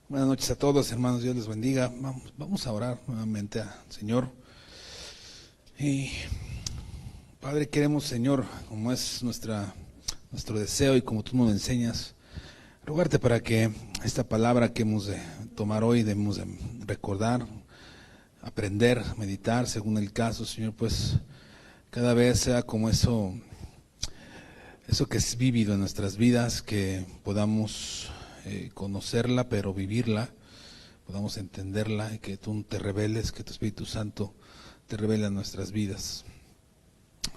Buenas noches a todos, hermanos, Dios les bendiga. Vamos a orar nuevamente al Señor. Y Padre, queremos, Señor, como es nuestro deseo y como tú nos enseñas, rogarte para que esta palabra que hemos de tomar hoy, debemos de recordar, aprender, meditar, según el caso, Señor, pues cada vez sea como eso que es vívido en nuestras vidas, que podamos conocerla, pero vivirla, podamos entenderla y que tú te reveles, que tu Espíritu Santo te revele en nuestras vidas.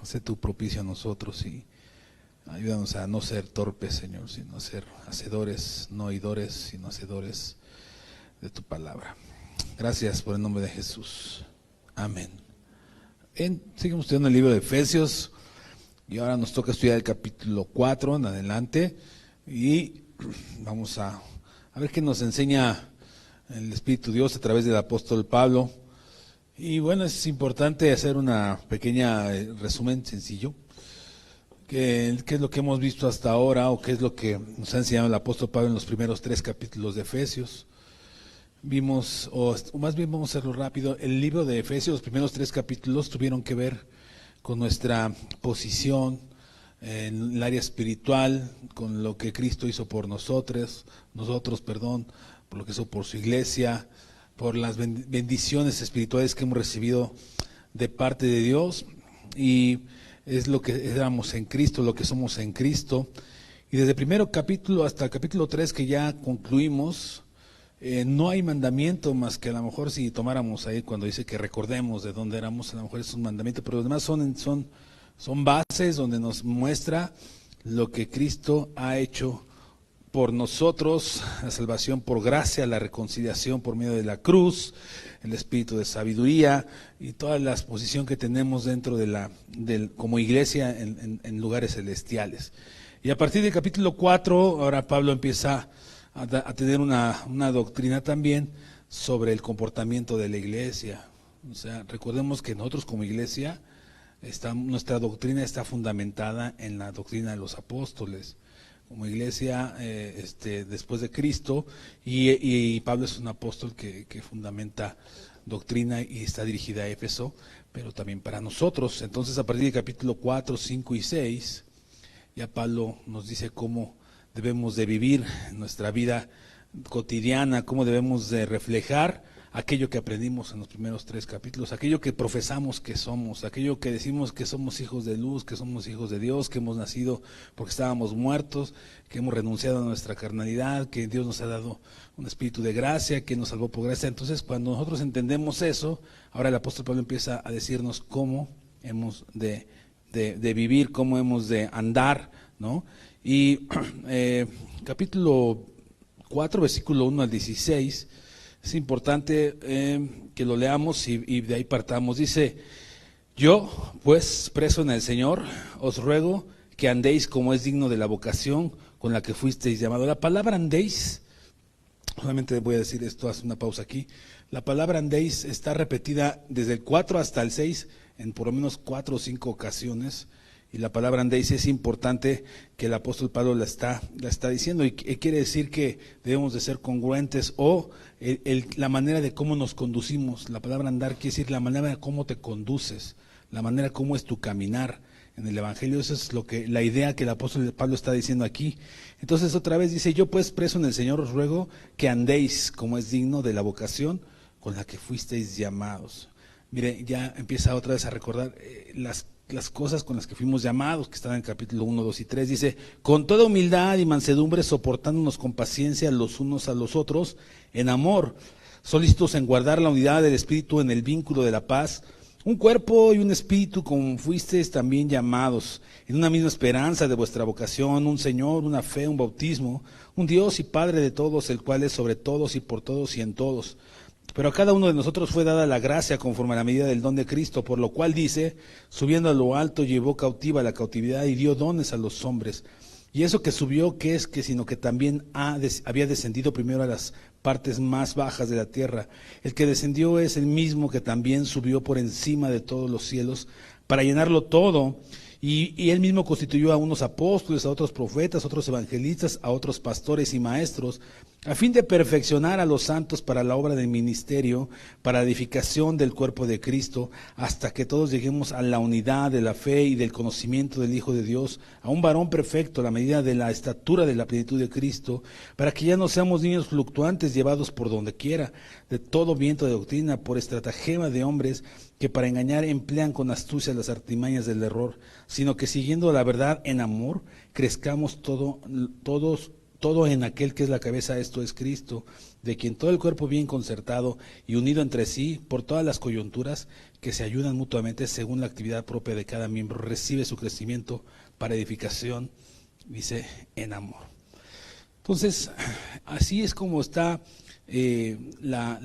Sé tú propicio a nosotros y ayúdanos a no ser torpes, Señor, sino a ser hacedores, no oidores, sino hacedores de tu palabra. Gracias por el nombre de Jesús. Amén. Seguimos estudiando el libro de Efesios y ahora nos toca estudiar el capítulo 4 en adelante y vamos a ver qué nos enseña el Espíritu Dios a través del apóstol Pablo. Y bueno, es importante hacer una pequeña resumen sencillo. ¿Qué es lo que hemos visto hasta ahora o qué es lo que nos ha enseñado el apóstol Pablo en los primeros 3 capítulos de Efesios? Vimos, o más bien vamos a hacerlo rápido, el libro de Efesios, los primeros 3 capítulos tuvieron que ver con nuestra posición en el área espiritual, con lo que Cristo hizo por nosotros, por lo que hizo por su iglesia, por las bendiciones espirituales que hemos recibido de parte de Dios, y es lo que éramos en Cristo, lo que somos en Cristo. Y desde el primer capítulo hasta el capítulo 3 que ya concluimos, no hay mandamiento más que a lo mejor si tomáramos ahí cuando dice que recordemos de dónde éramos, a lo mejor es un mandamiento, pero los demás son bases donde nos muestra lo que Cristo ha hecho por nosotros, la salvación por gracia, la reconciliación por medio de la cruz, el espíritu de sabiduría y toda la exposición que tenemos dentro como iglesia en lugares celestiales. Y a partir del capítulo 4, ahora Pablo empieza a tener una doctrina también sobre el comportamiento de la iglesia. O sea, recordemos que nosotros como iglesia, nuestra doctrina está fundamentada en la doctrina de los apóstoles. Como iglesia después de Cristo, y Pablo es un apóstol que fundamenta doctrina y está dirigida a Éfeso, pero también para nosotros. Entonces a partir del capítulo 4, 5 y 6, ya Pablo nos dice cómo debemos de vivir nuestra vida cotidiana, cómo debemos de reflejar aquello que aprendimos en los primeros 3 capítulos, aquello que profesamos que somos, aquello que decimos que somos hijos de luz, que somos hijos de Dios, que hemos nacido porque estábamos muertos, que hemos renunciado a nuestra carnalidad, que Dios nos ha dado un espíritu de gracia, que nos salvó por gracia. Entonces, cuando nosotros entendemos eso, ahora el apóstol Pablo empieza a decirnos cómo hemos de vivir, cómo hemos de andar, ¿no? Y capítulo 4, versículo 1 al 16, es importante que lo leamos y de ahí partamos. Dice: yo, pues, preso en el Señor, os ruego que andéis como es digno de la vocación con la que fuisteis llamado. La palabra andéis, solamente voy a decir esto, haz una pausa aquí. La palabra andéis está repetida desde el 4 hasta el 6 en por lo menos 4 o 5 ocasiones. Y la palabra andéis es importante que el apóstol Pablo la está diciendo, y quiere decir que debemos de ser congruentes, o la manera de cómo nos conducimos. La palabra andar quiere decir la manera de cómo te conduces, la manera cómo es tu caminar en el evangelio. Eso es la idea que el apóstol Pablo está diciendo aquí. Entonces otra vez dice: yo pues, preso en el Señor, os ruego que andéis como es digno de la vocación con la que fuisteis llamados. Mire, ya empieza otra vez a recordar las cosas con las que fuimos llamados, que están en el capítulo 1, 2 y 3, dice: con toda humildad y mansedumbre, soportándonos con paciencia los unos a los otros, en amor, solícitos en guardar la unidad del Espíritu en el vínculo de la paz, un cuerpo y un espíritu, como fuisteis también llamados, en una misma esperanza de vuestra vocación, un Señor, una fe, un bautismo, un Dios y Padre de todos, el cual es sobre todos y por todos y en todos. Pero a cada uno de nosotros fue dada la gracia conforme a la medida del don de Cristo, por lo cual dice: subiendo a lo alto llevó cautiva la cautividad y dio dones a los hombres. Y eso que subió, ¿qué es? Que sino que también había descendido primero a las partes más bajas de la tierra. El que descendió es el mismo que también subió por encima de todos los cielos para llenarlo todo. Y él mismo constituyó a unos apóstoles, a otros profetas, a otros evangelistas, a otros pastores y maestros, a fin de perfeccionar a los santos para la obra del ministerio, para la edificación del cuerpo de Cristo, hasta que todos lleguemos a la unidad de la fe y del conocimiento del Hijo de Dios, a un varón perfecto a la medida de la estatura de la plenitud de Cristo, para que ya no seamos niños fluctuantes llevados por donde quiera, de todo viento de doctrina, por estratagema de hombres que para engañar emplean con astucia las artimañas del error, sino que siguiendo la verdad en amor, crezcamos todo en aquel que es la cabeza, esto es Cristo, de quien todo el cuerpo bien concertado y unido entre sí por todas las coyunturas que se ayudan mutuamente según la actividad propia de cada miembro, recibe su crecimiento para edificación, dice, en amor. Entonces, así es como está la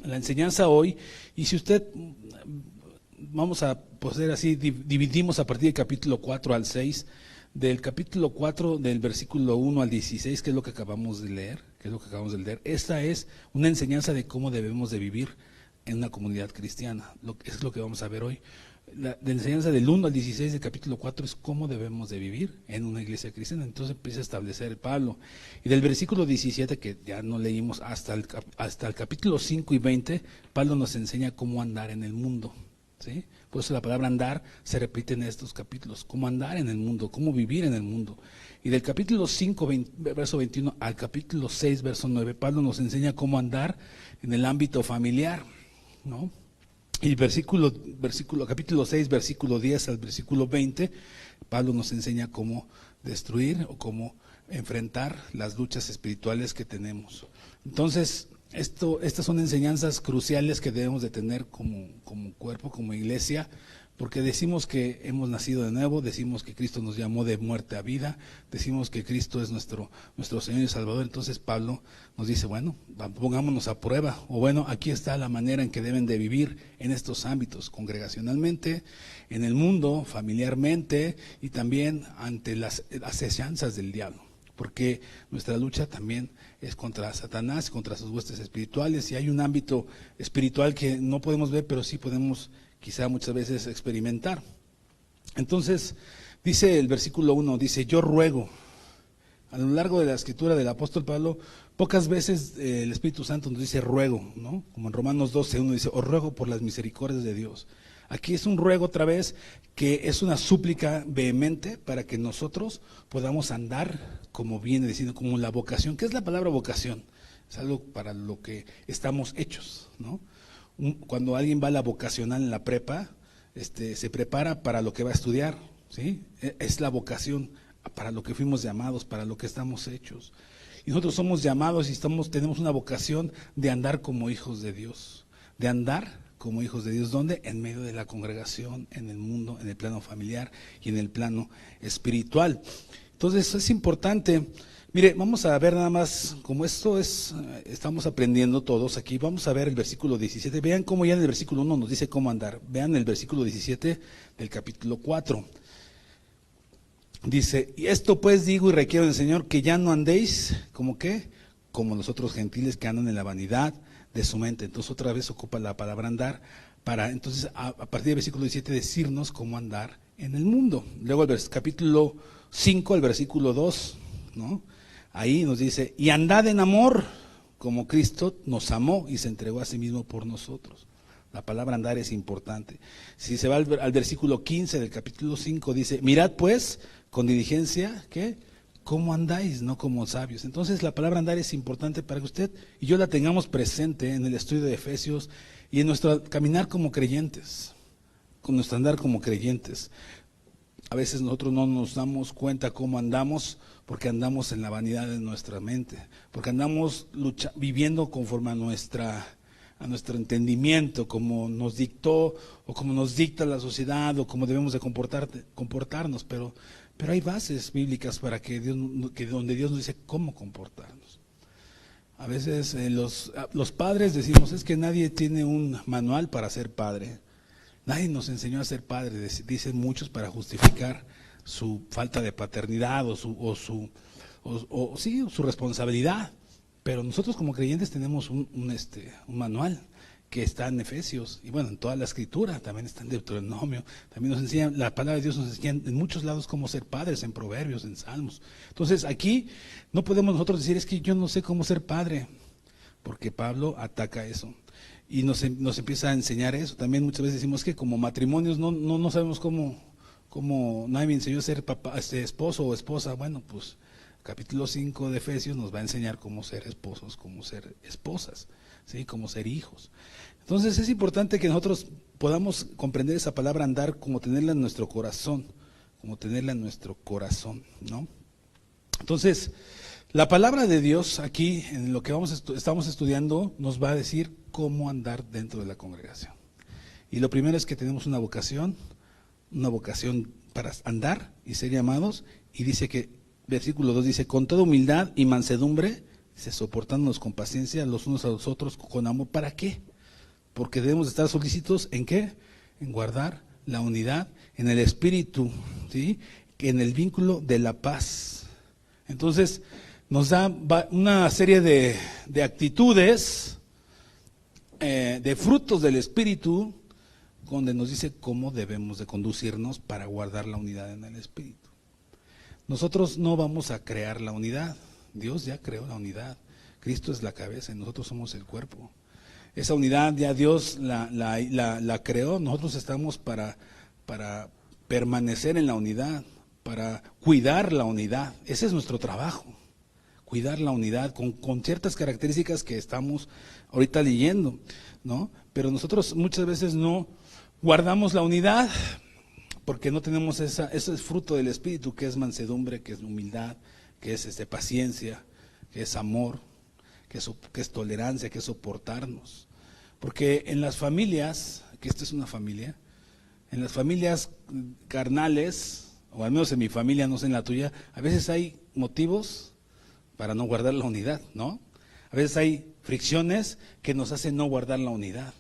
enseñanza hoy. Y si usted, vamos a poder así, dividimos a partir del capítulo 4 al 6, del capítulo 4, del versículo 1 al 16, que es lo que acabamos de leer, esta es una enseñanza de cómo debemos de vivir en una comunidad cristiana, es lo que vamos a ver hoy. La enseñanza del 1 al 16 del capítulo 4 es cómo debemos de vivir en una iglesia cristiana. Entonces empieza a establecer Pablo. Y del versículo 17, que ya no leímos, hasta el capítulo 5 y 20, Pablo nos enseña cómo andar en el mundo, ¿sí? Por eso la palabra andar se repite en estos capítulos, cómo andar en el mundo, cómo vivir en el mundo. Y del capítulo 5, verso 21 al capítulo 6, verso 9, Pablo nos enseña cómo andar en el ámbito familiar, ¿no? Y capítulo 6, versículo 10 al versículo 20, Pablo nos enseña cómo destruir o cómo enfrentar las luchas espirituales que tenemos. Entonces, estas son enseñanzas cruciales que debemos de tener como cuerpo, como iglesia, porque decimos que hemos nacido de nuevo, decimos que Cristo nos llamó de muerte a vida, decimos que Cristo es nuestro Señor y Salvador. Entonces Pablo nos dice, bueno, pongámonos a prueba, o bueno, aquí está la manera en que deben de vivir en estos ámbitos, congregacionalmente, en el mundo, familiarmente y también ante las asechanzas del diablo. Porque nuestra lucha también es contra Satanás, contra sus huestes espirituales, y hay un ámbito espiritual que no podemos ver, pero sí podemos quizá muchas veces experimentar. Entonces, dice el versículo 1, dice, yo ruego. A lo largo de la escritura del apóstol Pablo, pocas veces el Espíritu Santo nos dice ruego, ¿no? Como en Romanos 12:1 dice, os ruego por las misericordias de Dios. Aquí es un ruego otra vez, que es una súplica vehemente para que nosotros podamos andar como viene diciendo, como la vocación. ¿Qué es la palabra vocación? Es algo para lo que estamos hechos, ¿no? Cuando alguien va a la vocacional en la prepa, se prepara para lo que va a estudiar, ¿sí? Es la vocación para lo que fuimos llamados, para lo que estamos hechos. Y nosotros somos llamados y tenemos una vocación de andar como hijos de Dios, de andar como hijos de Dios. ¿Dónde? En medio de la congregación, en el mundo, en el plano familiar y en el plano espiritual. Entonces es importante. Mire, vamos a ver nada más, como estamos aprendiendo todos aquí, vamos a ver el versículo 17. Vean cómo ya en el versículo 1 nos dice cómo andar. Vean el versículo 17 del capítulo 4. Dice, y esto pues digo y requiero del Señor, que ya no andéis, ¿como qué? Como los otros gentiles que andan en la vanidad de su mente. Entonces otra vez ocupa la palabra andar, para entonces a partir del versículo 17 decirnos cómo andar en el mundo. Luego el capítulo 5, el versículo 2, ¿no? Ahí nos dice, y andad en amor, como Cristo nos amó y se entregó a sí mismo por nosotros. La palabra andar es importante. Si se va al versículo 15 del capítulo 5, dice, mirad pues con diligencia, ¿qué? ¿Cómo andáis? No como sabios. Entonces la palabra andar es importante para que usted y yo la tengamos presente en el estudio de Efesios y en nuestro caminar como creyentes, con nuestro andar como creyentes. A veces nosotros no nos damos cuenta cómo andamos, porque andamos en la vanidad de nuestra mente, porque andamos viviendo conforme a nuestro entendimiento, como nos dictó o como nos dicta la sociedad o como debemos de comportarnos, pero hay bases bíblicas para donde Dios nos dice cómo comportarnos. A veces los padres decimos, es que nadie tiene un manual para ser padre. Nadie nos enseñó a ser padre, dicen muchos, para justificar su falta de paternidad o su responsabilidad. Pero nosotros como creyentes tenemos un manual que está en Efesios, y bueno, en toda la escritura, también está en Deuteronomio, también nos enseña, la palabra de Dios nos enseña en muchos lados cómo ser padres, en Proverbios, en Salmos. Entonces aquí no podemos nosotros decir, es que yo no sé cómo ser padre, porque Pablo ataca eso, y nos empieza a enseñar eso. También muchas veces decimos que como matrimonios no sabemos cómo nadie me enseñó a ser papá, esposo o esposa. Bueno, pues capítulo 5 de Efesios nos va a enseñar cómo ser esposos, cómo ser esposas, ¿sí? Cómo ser hijos. Entonces es importante que nosotros podamos comprender esa palabra andar como tenerla en nuestro corazón, ¿no? Entonces, la palabra de Dios aquí, en lo que estamos estudiando, nos va a decir cómo andar dentro de la congregación. Y lo primero es que tenemos una vocación para andar y ser llamados, y dice que, versículo 2 dice, con toda humildad y mansedumbre, dice, soportándonos con paciencia los unos a los otros con amor. ¿Para qué? Porque debemos estar solícitos ¿en qué? En guardar la unidad en el espíritu, ¿sí? En el vínculo de la paz. Entonces nos da una serie de actitudes, de frutos del espíritu, donde nos dice cómo debemos de conducirnos para guardar la unidad en el espíritu. Nosotros no vamos a crear la unidad, Dios ya creó la unidad, Cristo es la cabeza y nosotros somos el cuerpo. Esa unidad ya Dios la creó, nosotros estamos para permanecer en la unidad, para cuidar la unidad. Ese es nuestro trabajo, cuidar la unidad con ciertas características que estamos ahorita leyendo, ¿no? Pero nosotros muchas veces no guardamos la unidad porque no tenemos eso es fruto del Espíritu, que es mansedumbre, que es humildad, que es paciencia, que es amor, que es tolerancia, que es soportarnos. Porque en las familias, que esta es una familia, en las familias carnales, o al menos en mi familia, no sé en la tuya, a veces hay motivos para no guardar la unidad, ¿no? A veces hay fricciones que nos hacen no guardar la unidad.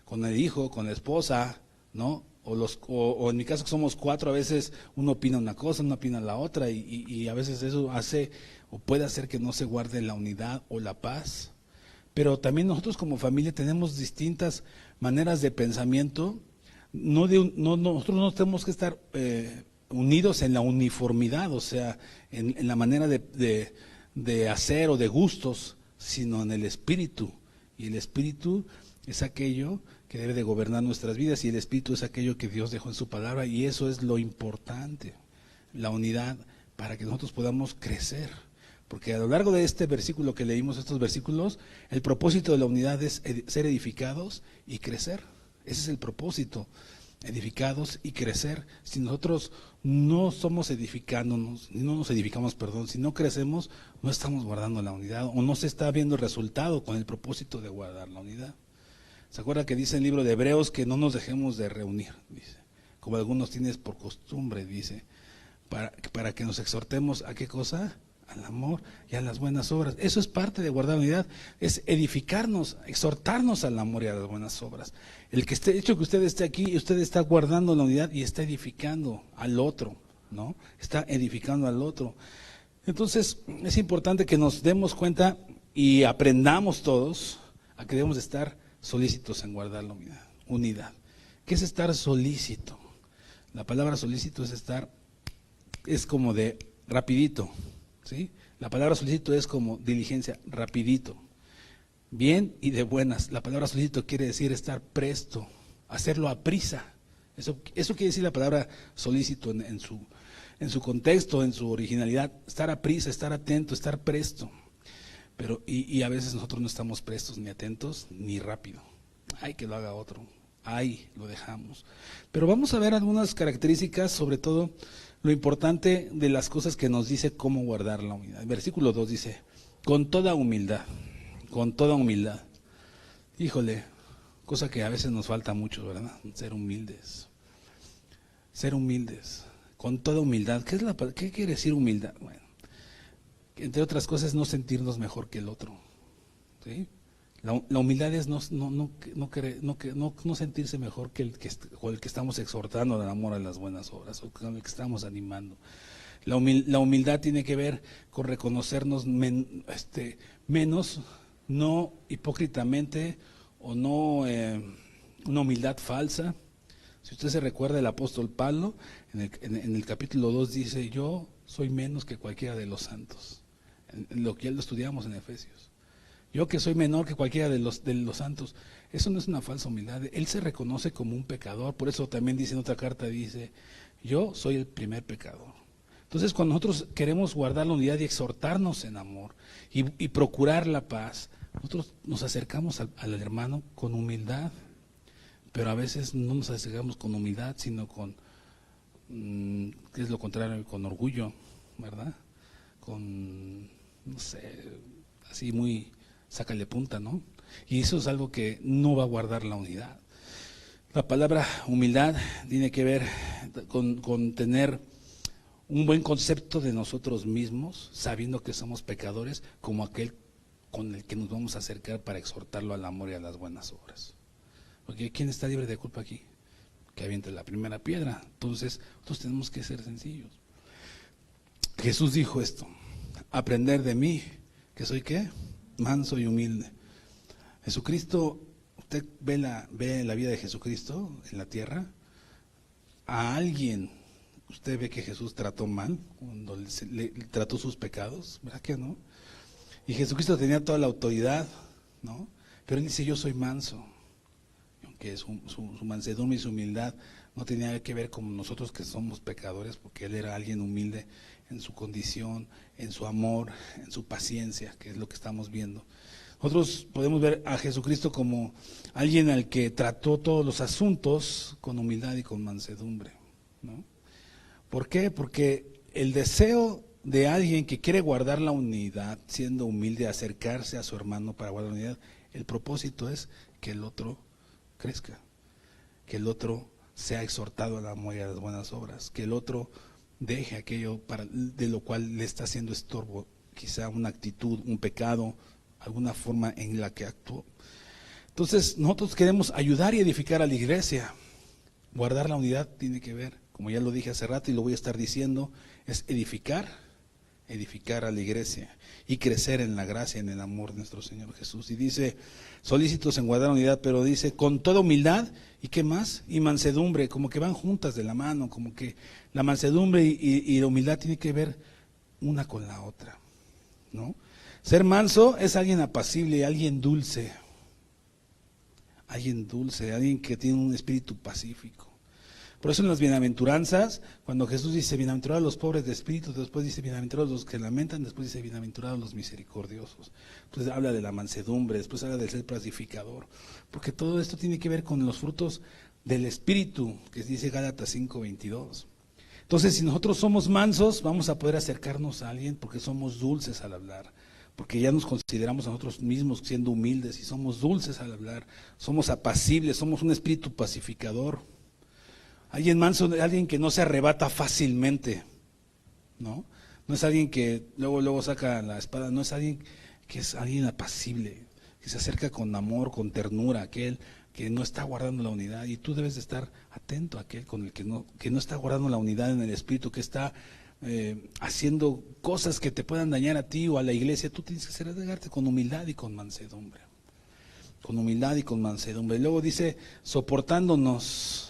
Con el hijo, con la esposa, ¿no? O en mi caso que somos 4, a veces uno opina una cosa, uno opina la otra, y a veces eso hace o puede hacer que no se guarde la unidad o la paz. Pero también nosotros como familia tenemos distintas maneras de pensamiento. Nosotros no tenemos que estar unidos en la uniformidad, o sea, en la manera de hacer o de gustos, sino en el espíritu. Y el espíritu es aquello que debe de gobernar nuestras vidas, y el espíritu es aquello que Dios dejó en su palabra, y eso es lo importante, la unidad, para que nosotros podamos crecer. Porque a lo largo de este versículo que leímos, estos versículos, el propósito de la unidad es ser edificados y crecer. Ese es el propósito, edificados y crecer. Si nosotros no somos edificándonos, no nos edificamos, si no crecemos, no estamos guardando la unidad, o no se está viendo el resultado con el propósito de guardar la unidad. ¿Se acuerda que dice el libro de Hebreos que no nos dejemos de reunir? Dice, como algunos tienes por costumbre, dice, para que nos exhortemos ¿a qué cosa? Al amor y a las buenas obras. Eso es parte de guardar la unidad, es edificarnos, exhortarnos al amor y a las buenas obras. El hecho que usted esté aquí, usted está guardando la unidad y está edificando al otro, ¿no? Está edificando al otro. Entonces, es importante que nos demos cuenta y aprendamos todos a que debemos estar solícitos en guardar la unidad. ¿Qué es estar solícito? La palabra solícito es como de rapidito, ¿sí? La palabra solícito es como diligencia, rapidito, bien y de buenas. La palabra solícito quiere decir estar presto, hacerlo a prisa. Eso quiere decir la palabra solícito en su contexto, en su originalidad, estar a prisa, estar atento, estar presto. Pero y a veces nosotros no estamos prestos, ni atentos, ni rápido. Ay, que lo haga otro. Ay, lo dejamos. Pero vamos a ver algunas características, sobre todo lo importante de las cosas que nos dice cómo guardar la unidad. El versículo 2 dice, con toda humildad, con toda humildad. Híjole, cosa que a veces nos falta mucho, ¿verdad? Ser humildes. Ser humildes, con toda humildad. ¿Qué quiere decir humildad? Bueno, entre otras cosas, no sentirnos mejor que el otro, ¿sí? La humildad es no sentirse mejor que el que estamos exhortando al amor, a las buenas obras, o con el que estamos animando. La humildad tiene que ver con reconocernos menos, no hipócritamente o no una humildad falsa. Si usted se recuerda, el apóstol Pablo en el capítulo 2 dice: yo soy menos que cualquiera de los santos, en lo que ya lo estudiamos en Efesios. Yo que soy menor que cualquiera de los santos. Eso no es una falsa humildad. Él se reconoce como un pecador. Por eso también dice en otra carta, dice: yo soy el primer pecador. Entonces, cuando nosotros queremos guardar la unidad y exhortarnos en amor y procurar la paz, nosotros nos acercamos al hermano con humildad, pero a veces no nos acercamos con humildad, sino con, ¿qué es lo contrario? Con orgullo, ¿verdad? Con, no sé, así muy, sácale punta, ¿no? Y eso es algo que no va a guardar la unidad. La palabra humildad tiene que ver con tener un buen concepto de nosotros mismos, sabiendo que somos pecadores, como aquel con el que nos vamos a acercar para exhortarlo al amor y a las buenas obras. Porque ¿quién está libre de culpa aquí? Que aviente la primera piedra. Entonces, nosotros tenemos que ser sencillos. Jesús dijo esto: aprender de mí, que soy ¿qué? Manso y humilde. Jesucristo, usted ve la vida de Jesucristo en la tierra. A alguien, usted ve que Jesús trató mal, cuando le trató sus pecados, ¿verdad que no? Y Jesucristo tenía toda la autoridad, ¿no? Pero él dice: yo soy manso. Que su mansedumbre y su humildad no tenía que ver con nosotros que somos pecadores, porque él era alguien humilde en su condición, en su amor, en su paciencia, que es lo que estamos viendo. Nosotros podemos ver a Jesucristo como alguien al que trató todos los asuntos con humildad y con mansedumbre, ¿no? ¿Por qué? Porque el deseo de alguien que quiere guardar la unidad, siendo humilde, acercarse a su hermano para guardar la unidad, el propósito es que el otro crezca, que el otro sea exhortado al amor y a las buenas obras, que el otro deje aquello de lo cual le está haciendo estorbo, quizá una actitud, un pecado, alguna forma en la que actuó. Entonces, nosotros queremos ayudar y edificar a la iglesia. Guardar la unidad tiene que ver, como ya lo dije hace rato y lo voy a estar diciendo, es edificar a la iglesia y crecer en la gracia, en el amor de nuestro Señor Jesús. Y dice: solícitos en guardar unidad, pero dice con toda humildad, ¿y qué más? Y mansedumbre, como que van juntas de la mano, como que la mansedumbre y la humildad tienen que ver una con la otra, ¿no? Ser manso es alguien apacible, alguien dulce, alguien que tiene un espíritu pacífico. Por eso en las bienaventuranzas, cuando Jesús dice bienaventurados los pobres de espíritu, después dice bienaventurados los que lamentan, después dice bienaventurados los misericordiosos. Entonces habla de la mansedumbre, después habla del ser pacificador, porque todo esto tiene que ver con los frutos del espíritu, que dice Gálatas 5:22. Entonces, si nosotros somos mansos, vamos a poder acercarnos a alguien porque somos dulces al hablar, porque ya nos consideramos a nosotros mismos siendo humildes y somos dulces al hablar, somos apacibles, somos un espíritu pacificador. Alguien manso, alguien que no se arrebata fácilmente, ¿no? No es alguien que luego saca la espada, no es alguien que es alguien apacible, que se acerca con amor, con ternura, aquel que no está guardando la unidad. Y tú debes de estar atento a aquel con el que no está guardando la unidad en el espíritu, que está haciendo cosas que te puedan dañar a ti o a la iglesia. Tú tienes que acercarte con humildad y con mansedumbre. Con humildad y con mansedumbre. Y luego dice, soportándonos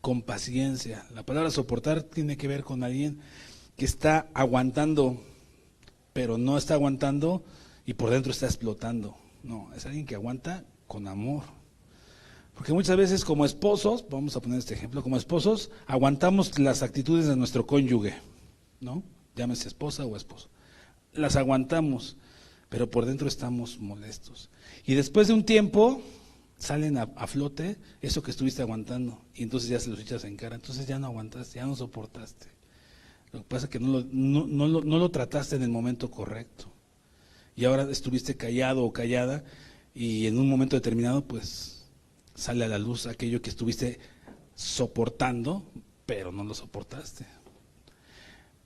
con paciencia. La palabra soportar tiene que ver con alguien que está aguantando, pero no está aguantando y por dentro está explotando. No, es alguien que aguanta con amor. Porque muchas veces como esposos, vamos a poner este ejemplo, como esposos aguantamos las actitudes de nuestro cónyuge, ¿no? Llámese esposa o esposo. Las aguantamos, pero por dentro estamos molestos. Y después de un tiempo salen a flote eso que estuviste aguantando y entonces ya se los echas en cara. Entonces ya no aguantaste, ya no soportaste. Lo que pasa es que no lo trataste en el momento correcto. Y ahora estuviste callado o callada y en un momento determinado pues sale a la luz aquello que estuviste soportando, pero no lo soportaste.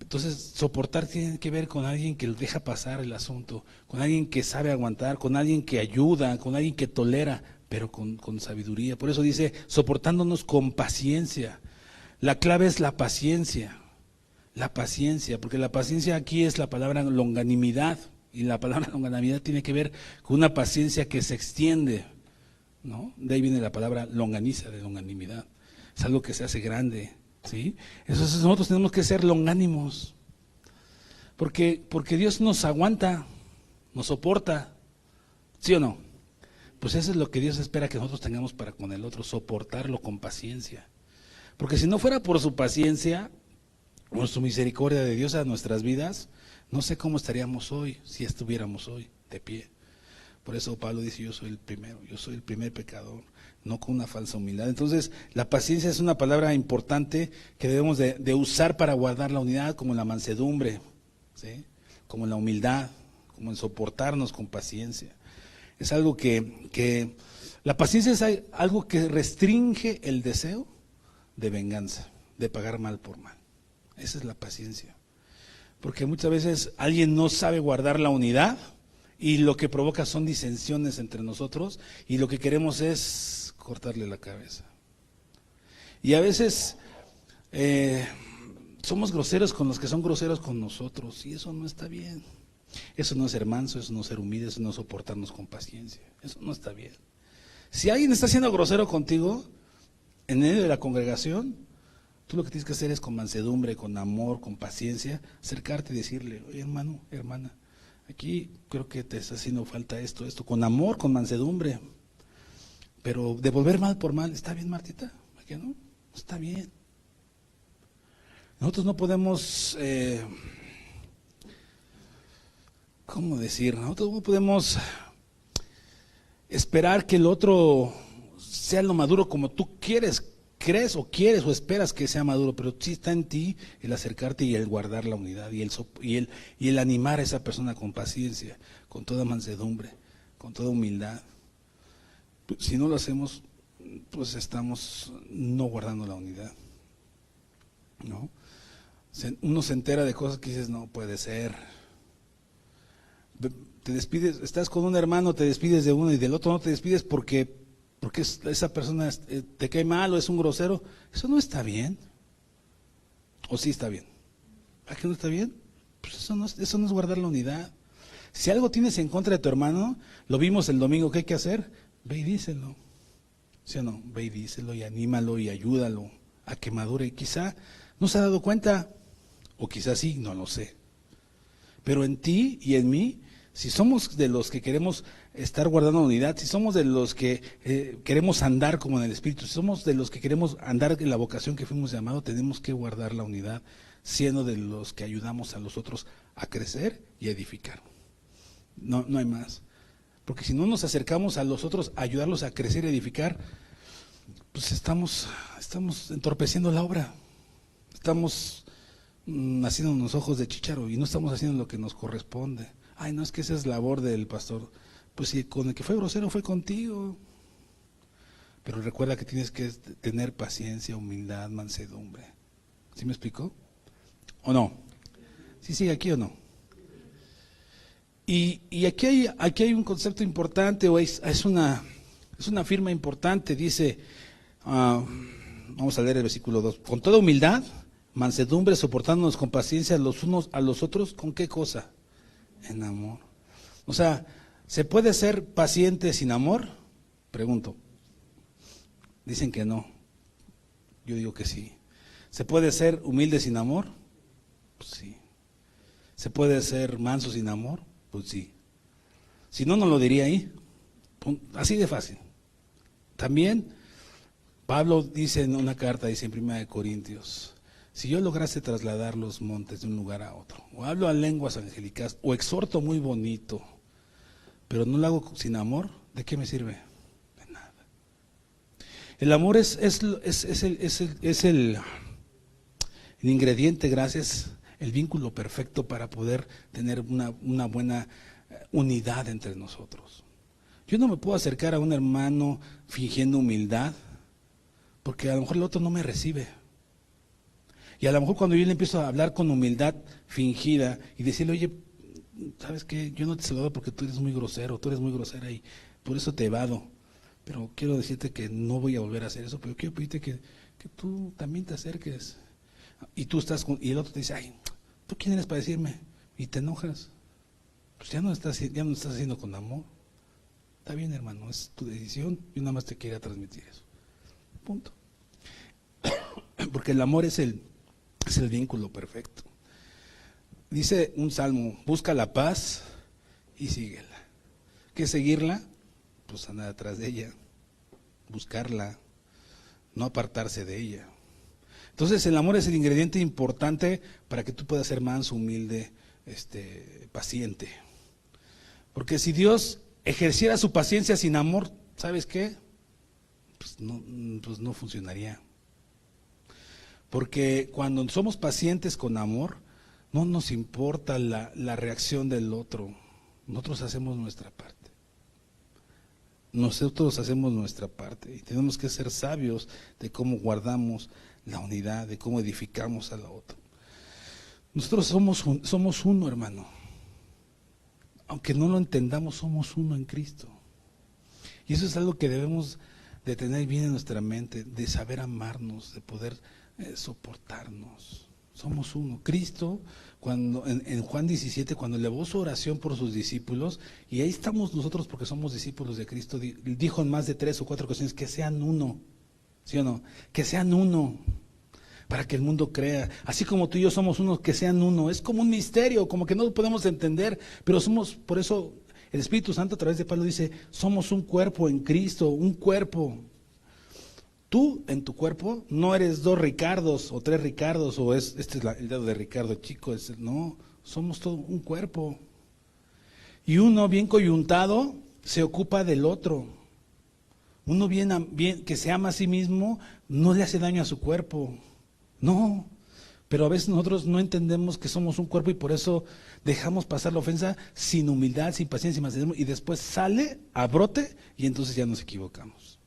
Entonces, soportar tiene que ver con alguien que deja pasar el asunto, con alguien que sabe aguantar, con alguien que ayuda, con alguien que tolera, pero con sabiduría. Por eso dice, soportándonos con paciencia. La clave es la paciencia, porque la paciencia aquí es la palabra longanimidad, y la palabra longanimidad tiene que ver con una paciencia que se extiende, ¿no? De ahí viene la palabra longaniza, de longanimidad. Es algo que se hace grande, ¿sí? Entonces nosotros tenemos que ser longánimos, porque Dios nos aguanta, nos soporta, ¿sí o no? Pues eso es lo que Dios espera que nosotros tengamos para con el otro, soportarlo con paciencia. Porque si no fuera por su paciencia, por su misericordia de Dios a nuestras vidas, no sé cómo estaríamos hoy, si estuviéramos hoy de pie. Por eso Pablo dice, yo soy el primero, yo soy el primer pecador, no con una falsa humildad. Entonces, la paciencia es una palabra importante que debemos de usar para guardar la unidad, como la mansedumbre, ¿sí? Como la humildad, como el soportarnos con paciencia. Es algo que la paciencia es algo que restringe el deseo de venganza, de pagar mal por mal. Esa es la paciencia. Porque muchas veces alguien no sabe guardar la unidad y lo que provoca son disensiones entre nosotros y lo que queremos es cortarle la cabeza. Y a veces somos groseros con los que son groseros con nosotros y eso no está bien. Eso no es ser manso, eso no es ser humilde, eso no es soportarnos con paciencia. Eso no está bien. Si alguien está siendo grosero contigo en medio de la congregación, tú lo que tienes que hacer es con mansedumbre, con amor, con paciencia, acercarte y decirle, oye hermano, hermana, aquí creo que te está haciendo falta esto, con amor, con mansedumbre. Pero devolver mal por mal, ¿está bien, Martita? ¿Por qué no? Está bien. Nosotros no podemos, ¿cómo decir? Nosotros no podemos esperar que el otro sea lo maduro como tú crees o esperas que sea maduro, pero sí está en ti el acercarte y el guardar la unidad y el animar a esa persona con paciencia, con toda mansedumbre, con toda humildad. Si no lo hacemos, pues estamos no guardando la unidad, ¿no? Uno se entera de cosas que dices, no puede ser. Te despides, estás con un hermano, te despides de uno y del otro no te despides porque esa persona te cae mal o es un grosero. Eso no está bien. ¿O sí está bien? ¿A qué no está bien? Pues eso no es guardar la unidad. Si algo tienes en contra de tu hermano, lo vimos el domingo, ¿qué hay que hacer? Ve y díselo. ¿Sí o no? Ve y díselo y anímalo y ayúdalo a que madure. Quizá no se ha dado cuenta, o quizá sí, no lo sé. Pero en ti y en mí, si somos de los que queremos estar guardando unidad, si somos de los que queremos andar como en el Espíritu, si somos de los que queremos andar en la vocación que fuimos llamados, tenemos que guardar la unidad, siendo de los que ayudamos a los otros a crecer y a edificar. No hay más. Porque si no nos acercamos a los otros a ayudarlos a crecer y edificar, pues estamos entorpeciendo la obra. Estamos haciendo unos ojos de chícharo y no estamos haciendo lo que nos corresponde. Ay, no, es que esa es labor del pastor. Pues si con el que fue grosero fue contigo. Pero recuerda que tienes que tener paciencia, humildad, mansedumbre. ¿Sí me explicó? ¿O no? ¿Sí sigue aquí o no? Y aquí hay un concepto importante, o es una firma importante. Dice, vamos a leer el versículo 2. Con toda humildad, mansedumbre, soportándonos con paciencia los unos a los otros, ¿con qué cosa? En amor. O sea, ¿se puede ser paciente sin amor? Pregunto. Dicen que no. Yo digo que sí. ¿Se puede ser humilde sin amor? Pues sí. ¿Se puede ser manso sin amor? Pues sí. Si no, no lo diría ahí. Así de fácil. También Pablo dice en una carta, dice en 1 Corintios, si yo lograse trasladar los montes de un lugar a otro, o hablo a lenguas angélicas, o exhorto muy bonito, pero no lo hago sin amor, ¿de qué me sirve? De nada. El amor es el ingrediente, gracias, el vínculo perfecto para poder tener una buena unidad entre nosotros. Yo no me puedo acercar a un hermano fingiendo humildad, porque a lo mejor el otro no me recibe. Y a lo mejor cuando yo le empiezo a hablar con humildad fingida y decirle, oye, ¿sabes qué? Yo no te saludo porque tú eres muy grosero, tú eres muy grosera y por eso te evado. Pero quiero decirte que no voy a volver a hacer eso, pero quiero pedirte que tú también te acerques. Y tú y el otro te dice, ay, ¿tú quién eres para decirme? Y te enojas. Pues ya no estás haciendo con amor. Está bien, hermano, es tu decisión, yo nada más te quería transmitir eso. Punto. Porque el amor es el vínculo perfecto. Dice un salmo, busca la paz y síguela. ¿Qué es seguirla? Pues andar atrás de ella, buscarla, no apartarse de ella. Entonces el amor es el ingrediente importante para que tú puedas ser manso, humilde, paciente. Porque si Dios ejerciera su paciencia sin amor, ¿sabes qué? Pues no funcionaría. Porque cuando somos pacientes con amor, no nos importa la reacción del otro. Nosotros hacemos nuestra parte. Nosotros hacemos nuestra parte y tenemos que ser sabios de cómo guardamos la unidad, de cómo edificamos a la otra. Nosotros somos uno, hermano. Aunque no lo entendamos, somos uno en Cristo. Y eso es algo que debemos de tener bien en nuestra mente, de saber amarnos, de poder soportarnos. Somos uno. Cristo, cuando en Juan 17, cuando elevó su oración por sus discípulos, y ahí estamos nosotros porque somos discípulos de Cristo, dijo en más de 3 o 4 ocasiones que sean uno, ¿sí o no? Que sean uno, para que el mundo crea. Así como tú y yo somos uno, que sean uno. Es como un misterio, como que no lo podemos entender, pero somos, por eso el Espíritu Santo a través de Pablo dice, somos un cuerpo en Cristo, un cuerpo. Tú en tu cuerpo no eres 2 Ricardos o 3 Ricardos o este es el dedo de Ricardo chico, no, somos todo un cuerpo. Y uno bien coyuntado se ocupa del otro. Uno bien que se ama a sí mismo no le hace daño a su cuerpo. No, pero a veces nosotros no entendemos que somos un cuerpo y por eso dejamos pasar la ofensa sin humildad, sin paciencia, sin mansedumbre y después sale a brote y entonces ya nos equivocamos.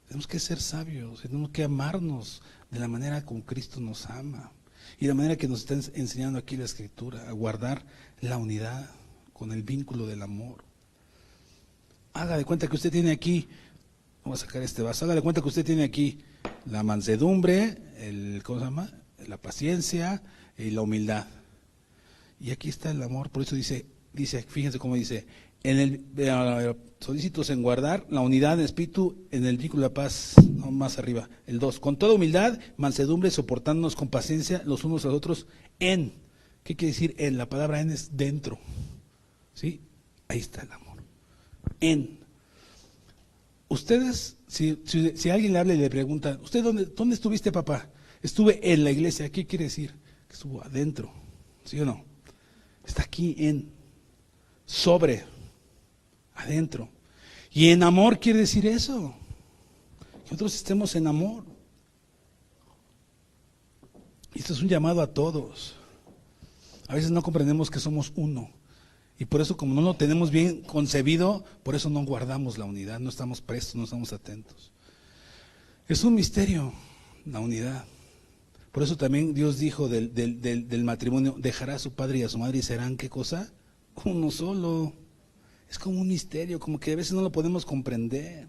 Tenemos que ser sabios, tenemos que amarnos de la manera como Cristo nos ama y de la manera que nos está enseñando aquí la Escritura, a guardar la unidad con el vínculo del amor. Haga de cuenta que usted tiene aquí, vamos a sacar este vaso, haga de cuenta que usted tiene aquí la mansedumbre, ¿cómo se llama? La paciencia y la humildad. Y aquí está el amor, por eso dice, fíjense cómo dice, solícitos en guardar la unidad de espíritu en el vínculo de la paz, no, más arriba, el 2, con toda humildad, mansedumbre, soportándonos con paciencia los unos a los otros en, ¿qué quiere decir en? La palabra en es dentro, ¿sí? Ahí está el amor, en. Ustedes, si alguien le habla y le pregunta, ¿usted dónde estuviste, papá? Estuve en la iglesia, ¿qué quiere decir? Que estuvo adentro, ¿sí o no? Está aquí en, sobre, adentro. Y en amor quiere decir eso, que nosotros estemos en amor. Y esto es un llamado a todos. A veces no comprendemos que somos uno. Y por eso, como no lo tenemos bien concebido, por eso no guardamos la unidad, no estamos prestos, no estamos atentos. Es un misterio la unidad. Por eso también Dios dijo del matrimonio, dejará a su padre y a su madre y serán, ¿qué cosa? Uno solo. Es como un misterio, como que a veces no lo podemos comprender.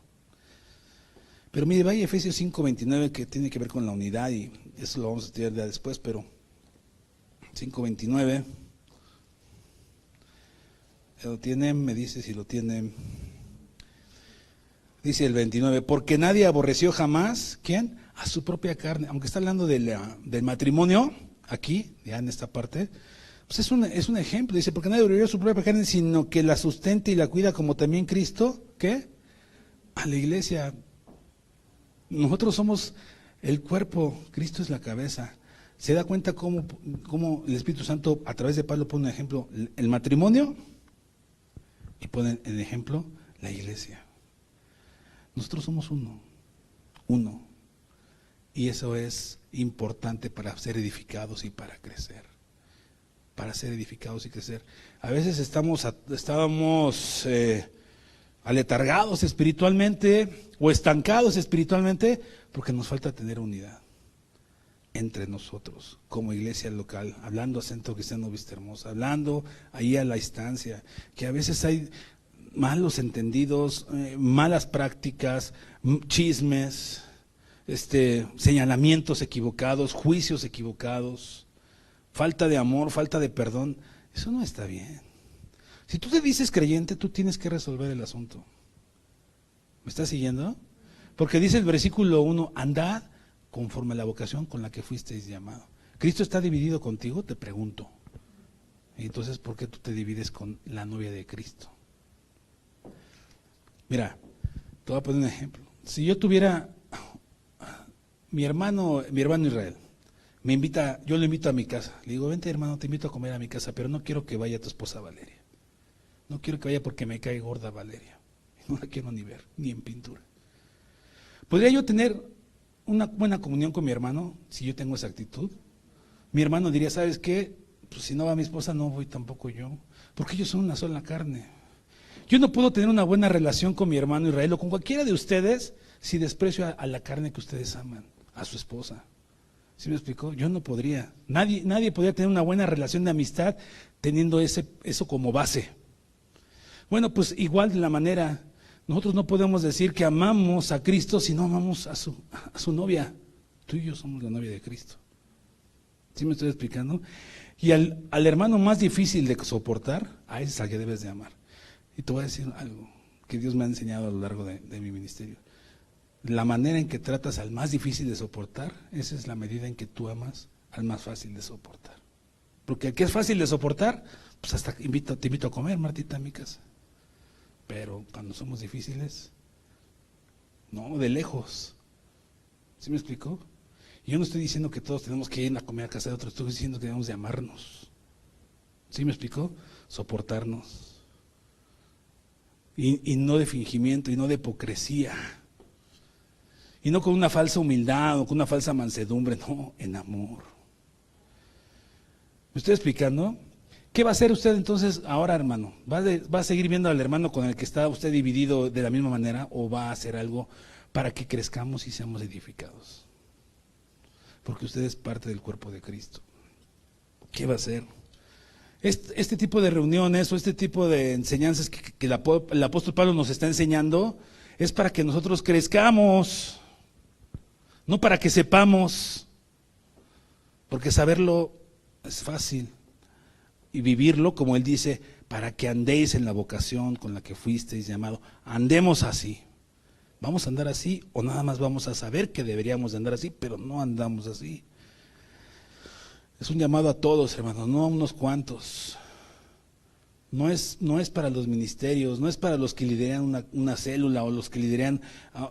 Pero mire, vaya Efesios 5:29, que tiene que ver con la unidad, y eso lo vamos a estudiar ya después, pero 5:29. ¿Lo tienen? Me dice si lo tienen. Dice el 29, porque nadie aborreció jamás, ¿quién? A su propia carne. Aunque está hablando del matrimonio, aquí, ya en esta parte, pues es un ejemplo. Dice, porque nadie aborreció a su propia carne, sino que la sustenta y la cuida como también Cristo, ¿qué? A la iglesia. Nosotros somos el cuerpo, Cristo es la cabeza. ¿Se da cuenta cómo el Espíritu Santo a través de Pablo pone un ejemplo? El matrimonio y pone en ejemplo la iglesia. Nosotros somos uno. Y eso es importante para ser edificados y para crecer. Para ser edificados y crecer. A veces estábamos aletargados espiritualmente o estancados espiritualmente porque nos falta tener unidad entre nosotros como iglesia local, hablando a Centro Cristiano Vista Hermosa, hablando ahí a la instancia, que a veces hay malos entendidos, malas prácticas, chismes, señalamientos equivocados, juicios equivocados, falta de amor, falta de perdón. Eso no está bien. Si tú te dices creyente, tú tienes que resolver el asunto. ¿Me estás siguiendo? Porque dice el versículo 1, andad conforme a la vocación con la que fuisteis llamado. ¿Cristo está dividido contigo? Te pregunto. Entonces, ¿por qué tú te divides con la novia de Cristo? Mira, te voy a poner un ejemplo. Si yo tuviera mi hermano Israel, yo lo invito a mi casa. Le digo, vente hermano, te invito a comer a mi casa, pero no quiero que vaya tu esposa Valeria. No quiero que vaya porque me cae gorda Valeria. No la quiero ni ver, ni en pintura. ¿Podría yo tener una buena comunión con mi hermano si yo tengo esa actitud? Mi hermano diría, ¿sabes qué? Pues si no va mi esposa, no voy tampoco yo. Porque ellos son una sola carne. Yo no puedo tener una buena relación con mi hermano Israel o con cualquiera de ustedes si desprecio a la carne que ustedes aman, a su esposa. ¿Sí me explicó? Yo no podría. Nadie podría tener una buena relación de amistad teniendo eso como base. Bueno, pues igual de la manera, nosotros no podemos decir que amamos a Cristo si no amamos a su novia. Tú y yo somos la novia de Cristo. ¿Sí me estoy explicando? Y al hermano más difícil de soportar, a ese es al que debes de amar. Y te voy a decir algo que Dios me ha enseñado a lo largo de mi ministerio. La manera en que tratas al más difícil de soportar, esa es la medida en que tú amas al más fácil de soportar. Porque el que es fácil de soportar, pues hasta te invito a comer, Martita, a mi casa. Pero cuando somos difíciles, no, de lejos. ¿Sí me explicó? Yo no estoy diciendo que todos tenemos que ir a comer a casa de otros, estoy diciendo que debemos de amarnos. ¿Sí me explicó? Soportarnos. Y no de fingimiento, y no de hipocresía. Y no con una falsa humildad o con una falsa mansedumbre, no, en amor. ¿Me estoy explicando? ¿Qué va a hacer usted entonces ahora, hermano? ¿Va a seguir viendo al hermano con el que está usted dividido de la misma manera o va a hacer algo para que crezcamos y seamos edificados? Porque usted es parte del cuerpo de Cristo. ¿Qué va a hacer? Este tipo de reuniones o este tipo de enseñanzas que el apóstol Pablo nos está enseñando es para que nosotros crezcamos, no para que sepamos, porque saberlo es fácil y vivirlo, como él dice, para que andéis en la vocación con la que fuisteis llamado. Andemos así. ¿Vamos a andar así o nada más vamos a saber que deberíamos de andar así, pero no andamos así? Es un llamado a todos, hermanos, no a unos cuantos. No es para los ministerios, no es para los que lideran una célula o los que lideran,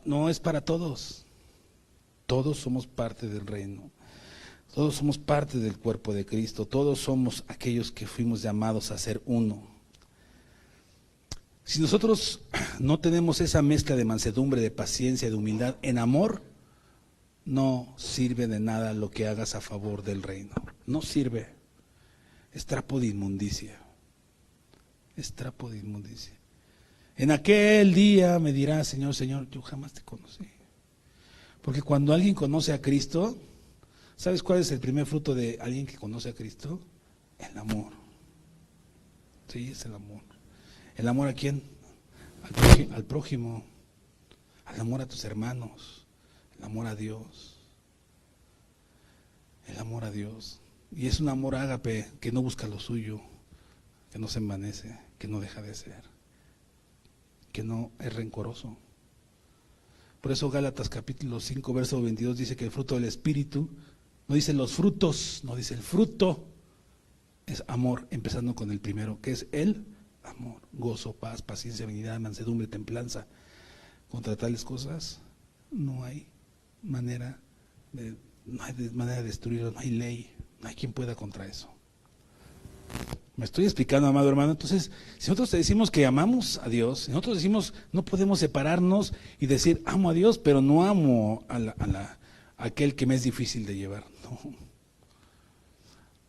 no, es para todos. Todos somos parte del reino. Todos somos parte del cuerpo de Cristo. Todos somos aquellos que fuimos llamados a ser uno. Si nosotros no tenemos esa mezcla de mansedumbre, de paciencia, de humildad, en amor, no sirve de nada lo que hagas a favor del reino. No sirve. Es trapo de inmundicia. Es trapo de inmundicia. En aquel día me dirá, Señor, Señor, yo jamás te conocí. Porque cuando alguien conoce a Cristo, ¿sabes cuál es el primer fruto de alguien que conoce a Cristo? El amor. Sí, es el amor. ¿El amor a quién? Al prójimo. Al amor a tus hermanos. El amor a Dios. El amor a Dios. Y es un amor ágape que no busca lo suyo, que no se envanece, que no deja de ser, que no es rencoroso. Por eso Gálatas capítulo 5, verso 22 dice que el fruto del Espíritu, no dice los frutos, no dice el fruto, es amor, empezando con el primero, que es el amor, gozo, paz, paciencia, benignidad, mansedumbre, templanza. Contra tales cosas no hay manera de destruirlo, no hay ley, no hay quien pueda contra eso. Me estoy explicando, amado hermano. Entonces, si nosotros decimos que amamos a Dios, si nosotros decimos no podemos separarnos y decir amo a Dios, pero no amo a aquel que me es difícil de llevar. No.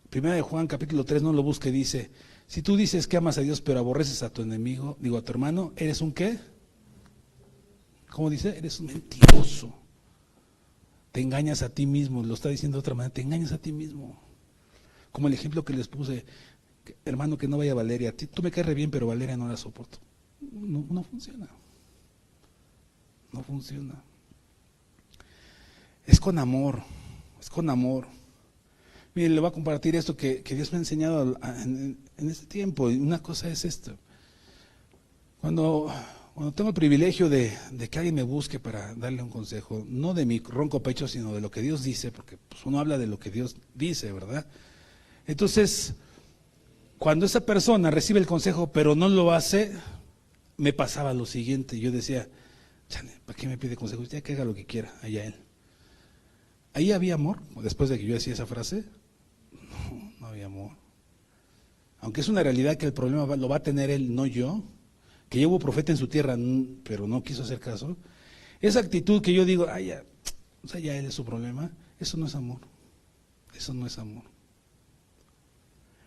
Primera de Juan capítulo 3, no lo busque, dice, si tú dices que amas a Dios pero aborreces a tu enemigo, digo a tu hermano, ¿eres un qué? ¿Cómo dice? Eres un mentiroso. Te engañas a ti mismo, lo está diciendo de otra manera, te engañas a ti mismo. Como el ejemplo que les puse, hermano, que no vaya Valeria, tú me caes re bien, pero Valeria no la soporto. No funciona. No funciona. Es con amor, es con amor. Miren, le voy a compartir esto que Dios me ha enseñado en este tiempo. Y una cosa es esto. Cuando tengo el privilegio de que alguien me busque para darle un consejo, no de mi ronco pecho, sino de lo que Dios dice, porque pues, uno habla de lo que Dios dice, ¿verdad? Entonces, cuando esa persona recibe el consejo, pero no lo hace, me pasaba lo siguiente. Yo decía, chale, ¿para qué me pide consejos? Ya que haga lo que quiera, allá él. ¿Ahí había amor? Después de que yo decía esa frase, no había amor. Aunque es una realidad que el problema lo va a tener él, no yo, que ya hubo profeta en su tierra, pero no quiso hacer caso. Esa actitud que yo digo, ya, o sea, ya él es su problema, eso no es amor. Eso no es amor.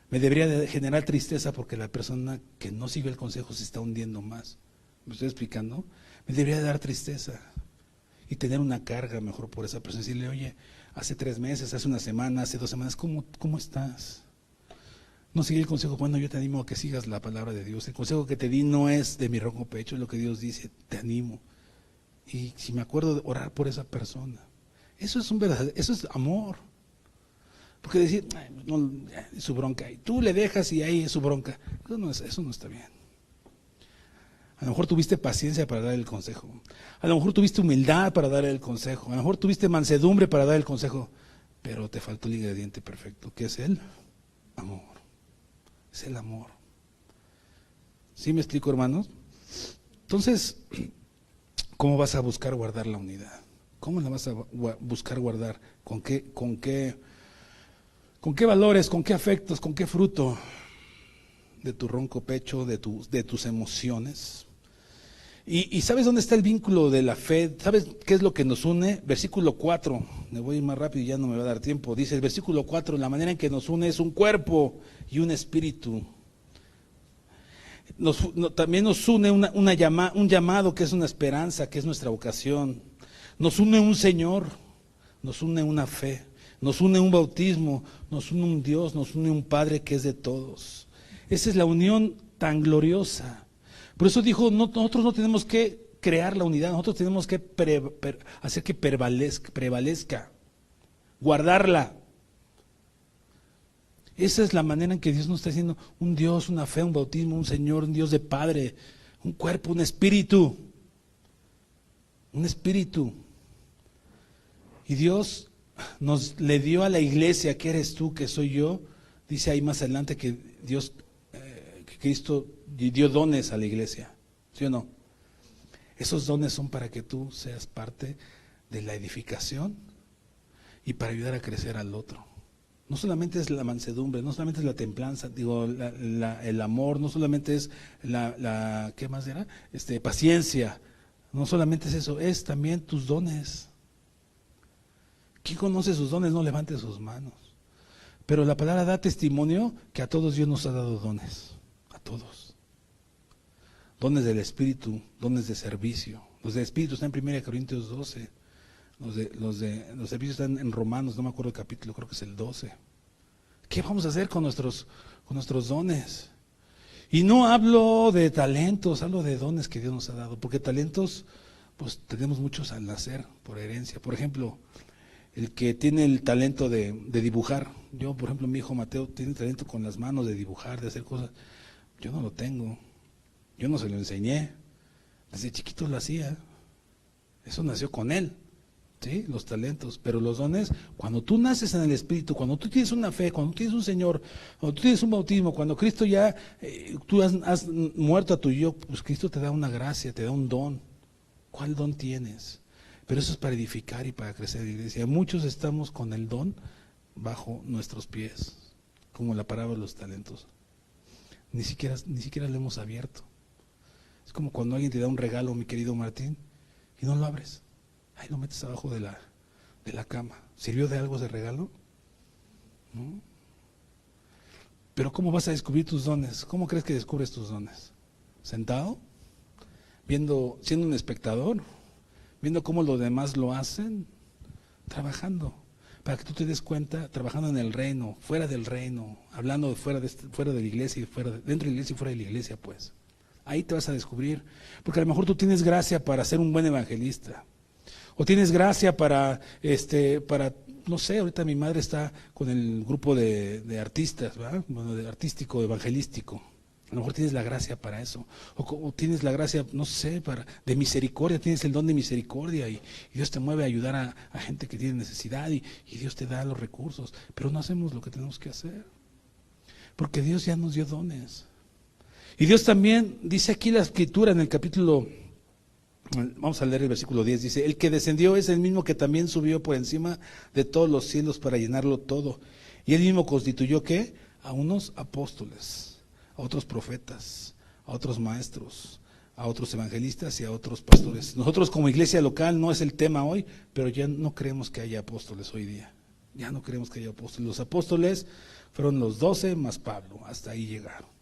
Me debería de generar tristeza porque la persona que no sigue el consejo se está hundiendo más. ¿Me estoy explicando? Me debería de dar tristeza y tener una carga mejor por esa persona. Decirle, oye, hace 3 meses, hace una semana, hace 2 semanas, ¿cómo estás? No seguí el consejo. Bueno, yo te animo a que sigas la palabra de Dios. El consejo que te di no es de mi ronco pecho, es lo que Dios dice. Te animo. Y si me acuerdo de orar por esa persona, eso es eso es amor. Porque decir, no, es su bronca, y tú le dejas y ahí es su bronca, eso no está bien. A lo mejor tuviste paciencia para dar el consejo, a lo mejor tuviste humildad para dar el consejo, a lo mejor tuviste mansedumbre para dar el consejo, pero te faltó el ingrediente perfecto, que es el amor. Es el amor. ¿Sí me explico, hermanos? Entonces, ¿cómo vas a buscar guardar la unidad? ¿Cómo la vas a buscar guardar? ¿Con qué valores, con qué afectos, con qué fruto de tu ronco pecho, de tus emociones? Y ¿sabes dónde está el vínculo de la fe? ¿Sabes qué es lo que nos une? Versículo 4, me voy a ir más rápido y ya no me va a dar tiempo. Dice el versículo 4, la manera en que nos une es un cuerpo y un espíritu. También nos une un llamado que es una esperanza, que es nuestra vocación. Nos une un Señor, nos une una fe. Nos une un bautismo, nos une un Dios, nos une un Padre que es de todos. Esa es la unión tan gloriosa. Por eso dijo, nosotros no tenemos que crear la unidad, nosotros tenemos que hacer que prevalezca, guardarla. Esa es la manera en que Dios nos está diciendo un Dios, una fe, un bautismo, un Señor, un Dios de Padre, un cuerpo, un espíritu. Un espíritu. Y Dios le dio a la iglesia, que eres tú, que soy yo. Dice ahí más adelante que que Cristo dio dones a la iglesia, ¿sí o no? Esos dones son para que tú seas parte de la edificación y para ayudar a crecer al otro. No solamente es la mansedumbre, no solamente es la templanza, el amor, no solamente es ¿qué más era? Paciencia, no solamente es eso, es también tus dones. ¿Quién conoce sus dones? No levante sus manos. Pero la palabra da testimonio que a todos Dios nos ha dado dones. A todos. Dones del Espíritu, dones de servicio. Los del Espíritu están en 1 Corintios 12. Los servicios están en Romanos, no me acuerdo el capítulo, creo que es el 12. ¿Qué vamos a hacer con nuestros dones? Y no hablo de talentos, hablo de dones que Dios nos ha dado. Porque talentos, pues tenemos muchos al nacer, por herencia. Por ejemplo, el que tiene el talento de dibujar. Yo, por ejemplo, mi hijo Mateo tiene talento con las manos de dibujar, de hacer cosas. Yo no lo tengo. Yo no se lo enseñé. Desde chiquito lo hacía. Eso nació con él. ¿Sí? Los talentos. Pero los dones, cuando tú naces en el Espíritu, cuando tú tienes una fe, cuando tú tienes un Señor, cuando tú tienes un bautismo, cuando Cristo ya, tú has muerto a tu yo, pues Cristo te da una gracia, te da un don. ¿Cuál don tienes? Pero eso es para edificar y para crecer la iglesia. Muchos estamos con el don bajo nuestros pies, como la parábola de los talentos. Ni siquiera lo hemos abierto. Es como cuando alguien te da un regalo, mi querido Martín, y no lo abres. Ahí lo metes abajo de la cama. ¿Sirvió de algo ese regalo? ¿No? Pero ¿cómo vas a descubrir tus dones? ¿Cómo crees que descubres tus dones? ¿Sentado? ¿Siendo un espectador? ¿Viendo cómo los demás lo hacen? Trabajando. Para que tú te des cuenta, trabajando en el reino, fuera del reino, hablando fuera de la iglesia y dentro de la iglesia y fuera de la iglesia, pues. Ahí te vas a descubrir. Porque a lo mejor tú tienes gracia para ser un buen evangelista. O tienes gracia para, no sé, ahorita mi madre está con el grupo de artistas, ¿verdad? Bueno, de artístico, evangelístico. A lo mejor tienes la gracia para eso, o tienes la gracia, no sé, de misericordia, tienes el don de misericordia y Dios te mueve a ayudar a gente que tiene necesidad y Dios te da los recursos, pero no hacemos lo que tenemos que hacer, porque Dios ya nos dio dones. Y Dios también, dice aquí la Escritura en el capítulo, vamos a leer el versículo 10, dice: el que descendió es el mismo que también subió por encima de todos los cielos para llenarlo todo. Y él mismo constituyó, ¿qué? A unos apóstoles, a otros profetas, a otros maestros, a otros evangelistas y a otros pastores. Nosotros como iglesia local, no es el tema hoy, pero ya no creemos que haya apóstoles hoy día. Ya no creemos que haya apóstoles. Los apóstoles fueron los 12 más Pablo, hasta ahí llegaron.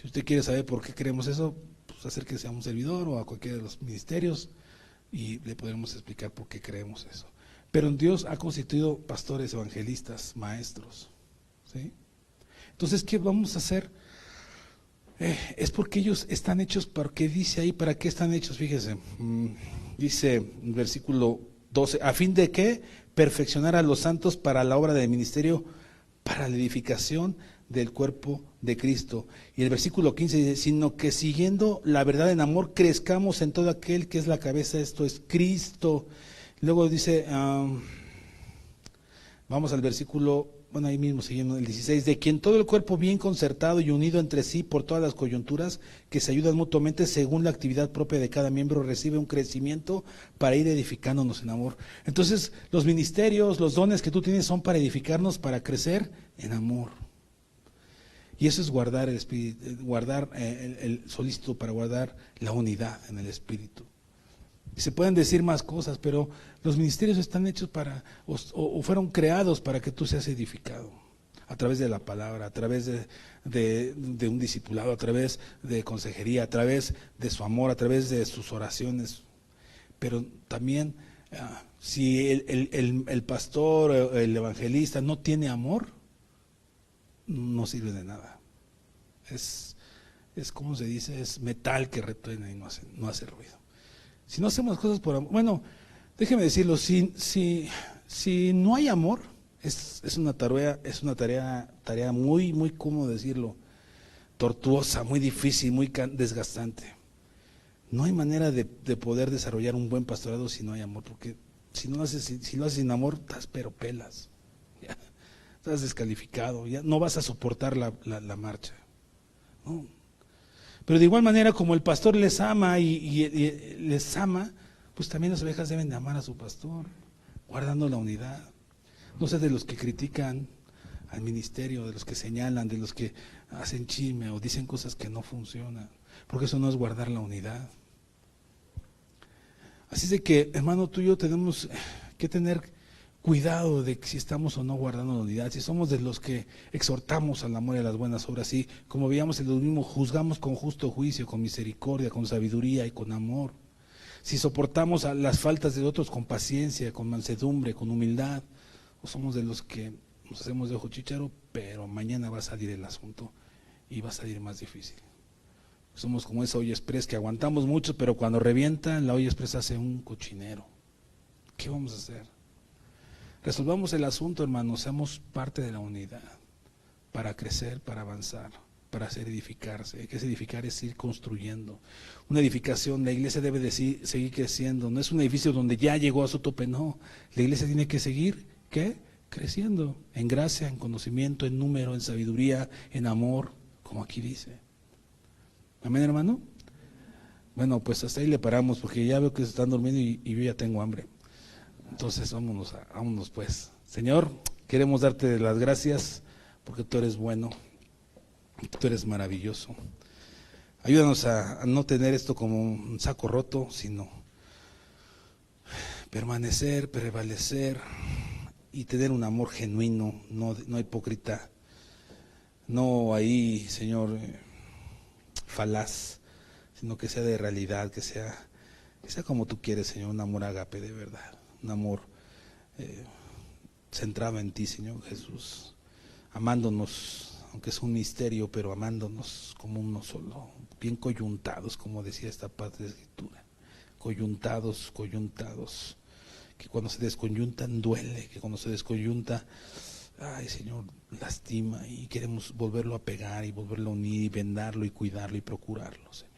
Si usted quiere saber por qué creemos eso, pues acérquese a un servidor o a cualquiera de los ministerios y le podremos explicar por qué creemos eso. Pero Dios ha constituido pastores, evangelistas, maestros, ¿sí? Entonces, ¿qué vamos a hacer? Es porque ellos están hechos, porque dice ahí, ¿para qué están hechos? Fíjese, dice en versículo 12, ¿a fin de qué? Perfeccionar a los santos para la obra del ministerio, para la edificación del cuerpo de Cristo. Y el versículo 15 dice: sino que siguiendo la verdad en amor, crezcamos en todo aquel que es la cabeza, esto es Cristo. Luego dice, vamos al versículo, bueno, ahí mismo siguiendo el 16, de quien todo el cuerpo bien concertado y unido entre sí por todas las coyunturas que se ayudan mutuamente según la actividad propia de cada miembro, recibe un crecimiento para ir edificándonos en amor. Entonces, los ministerios, los dones que tú tienes son para edificarnos, para crecer en amor. Y eso es guardar el espíritu, guardar el solícito, para guardar la unidad en el espíritu. Y se pueden decir más cosas, pero los ministerios están hechos para, o fueron creados para que tú seas edificado, a través de la palabra, a través de un discipulado, a través de consejería, a través de su amor, a través de sus oraciones. Pero también, si el pastor, el evangelista no tiene amor, no sirve de nada. Es como se dice, es metal que retuena y no hace ruido. Si no hacemos cosas por amor, bueno, déjeme decirlo, si no hay amor, es una tarea muy, ¿cómo decirlo?, tortuosa, muy difícil, muy desgastante. No hay manera de poder desarrollar un buen pastorado si no hay amor, porque si lo haces sin amor, estás pero pelas, ya, estás descalificado, ya no vas a soportar la marcha, ¿no? Pero de igual manera, como el pastor les ama y les ama, pues también las ovejas deben de amar a su pastor, guardando la unidad. No sé, de los que critican al ministerio, de los que señalan, de los que hacen chisme o dicen cosas que no funcionan, porque eso no es guardar la unidad. Así es de que, hermano, tú y yo tenemos que tener cuidado de si estamos o no guardando la unidad, si somos de los que exhortamos al amor y a las buenas obras, sí, como veíamos en lo mismo, juzgamos con justo juicio, con misericordia, con sabiduría y con amor. Si soportamos a las faltas de otros con paciencia, con mansedumbre, con humildad, o somos de los que nos hacemos de ojo chicharo, pero mañana va a salir el asunto y va a salir más difícil. Somos como esa olla express que aguantamos mucho, pero cuando revienta, la olla express hace un cochinero. ¿Qué vamos a hacer? Resolvamos el asunto, hermanos, seamos parte de la unidad, para crecer, para avanzar, para hacer edificarse. ¿Qué es edificar? Es ir construyendo. Una edificación, la iglesia debe de seguir creciendo, no es un edificio donde ya llegó a su tope, no. La iglesia tiene que seguir, ¿qué? Creciendo, en gracia, en conocimiento, en número, en sabiduría, en amor, como aquí dice. ¿Amén, hermano? Bueno, pues hasta ahí le paramos, porque ya veo que se están durmiendo y yo ya tengo hambre. Entonces vámonos pues. Señor, queremos darte las gracias porque tú eres bueno, tú eres maravilloso. Ayúdanos a no tener esto como un saco roto, sino permanecer, prevalecer y tener un amor genuino, no hipócrita, no ahí, Señor, falaz, sino que sea de realidad, que sea como tú quieres, Señor, un amor ágape de verdad. Un amor centrado en ti, Señor Jesús, amándonos, aunque es un misterio, pero amándonos como uno solo, bien coyuntados, como decía esta parte de Escritura, coyuntados, que cuando se descoyuntan duele, que cuando se descoyunta ay Señor, lastima y queremos volverlo a pegar y volverlo a unir y vendarlo y cuidarlo y procurarlo, Señor.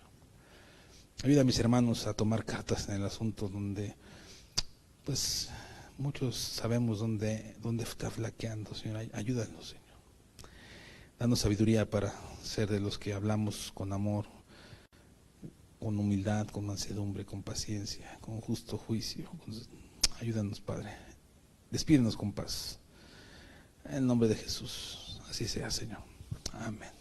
Ayuda a mis hermanos a tomar cartas en el asunto donde, pues, muchos sabemos dónde está flaqueando, Señor. Ayúdanos, Señor. Danos sabiduría para ser de los que hablamos con amor, con humildad, con mansedumbre, con paciencia, con justo juicio. Ayúdanos, Padre. Despídenos con paz. En el nombre de Jesús. Así sea, Señor. Amén.